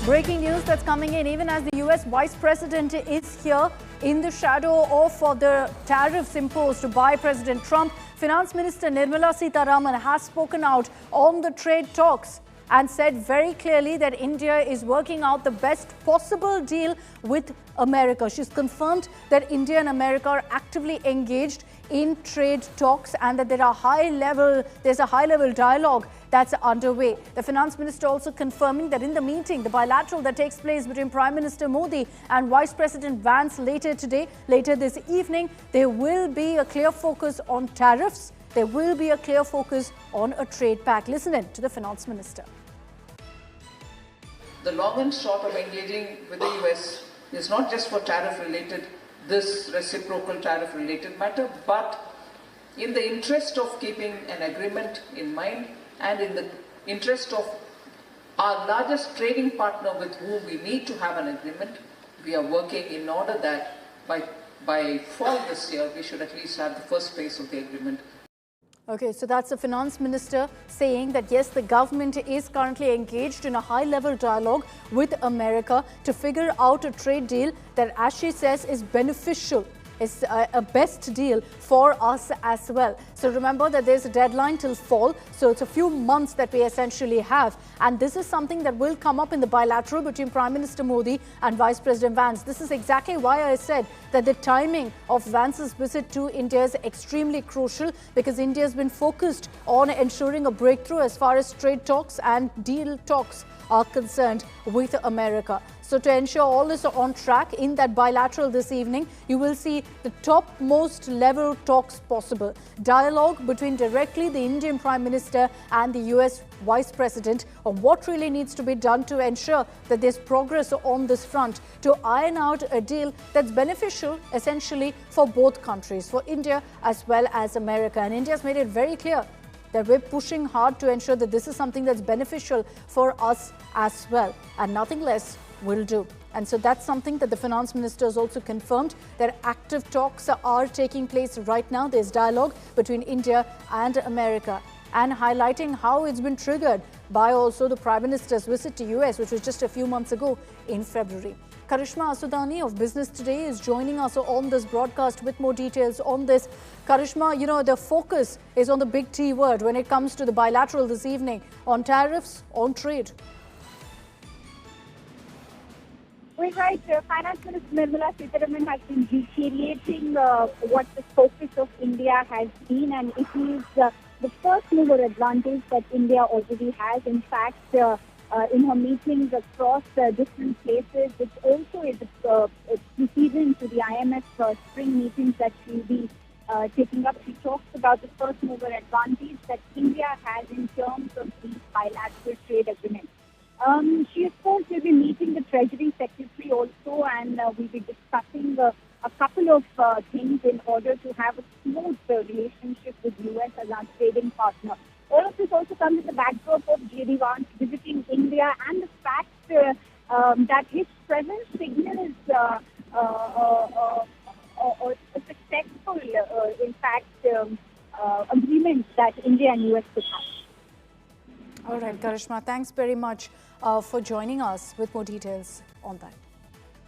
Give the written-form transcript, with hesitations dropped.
Breaking news that's coming in even as the US Vice President is here in the shadow of the tariffs imposed by President Trump. Finance Minister Nirmala Sitharaman has spoken out on the trade talks and said very clearly that India is working out the best possible deal with America. She's confirmed that India and America are actively engaged in trade talks and that there's a high-level dialogue that's underway. The finance minister also confirming that in the meeting, the bilateral that takes place between Prime Minister Modi and Vice President Vance later this evening, there will be a clear focus on tariffs. There will be a clear focus on a trade pact. Listen in to the finance minister. The long and short of engaging with the US is not just for tariff-related, this reciprocal tariff-related matter, but in the interest of keeping an agreement in mind and in the interest of our largest trading partner with whom we need to have an agreement, we are working in order that by fall this year, we should at least have the first phase of the agreement. Okay, so that's the finance minister saying that yes, the government is currently engaged in a high-level dialogue with America to figure out a trade deal that, as she says, is beneficial. It's a best deal for us as well. So remember that there's a deadline till fall. So it's a few months that we essentially have. And this is something that will come up in the bilateral between Prime Minister Modi and Vice President Vance. This is exactly why I said that the timing of Vance's visit to India is extremely crucial, because India has been focused on ensuring a breakthrough as far as trade talks and deal talks are concerned with America. So to ensure all is on track in that bilateral this evening, you will see the topmost level talks possible. Dialogue between directly the Indian Prime Minister and the US Vice President on what really needs to be done to ensure that there's progress on this front to iron out a deal that's beneficial essentially for both countries, for India as well as America. And India's made it very clear that we're pushing hard to ensure that this is something that's beneficial for us as well, and nothing less will do. And so that's something that the finance minister has also confirmed, that active talks are taking place right now. There's dialogue between India and America, and highlighting how it's been triggered by also the Prime Minister's visit to US, which was just a few months ago in February. Karishma Asudani of Business Today is joining us on this broadcast with more details on this. Karishma, you know, the focus is on the big T word when it comes to the bilateral this evening, on tariffs, on trade. Well, right. Finance Minister Nirmala Sitharaman has been reiterating what the focus of India has been, and it is the first mover advantage that India already has. In fact, in her meetings across different places, which also is preceding to the IMF spring meetings that she'll be taking up. She talks about the first mover advantage that India has in terms of these bilateral trade agreements. She, of course, will be meeting the Treasury Secretary also, and we'll be discussing a couple of things in order to have a smooth relationship with US as our trading partner. All of this also comes in the backdrop of J.D. Vance visiting India and the fact that his presence signals a successful, agreement that India and US could have. All right, Karishma, thanks very much for joining us with more details on that.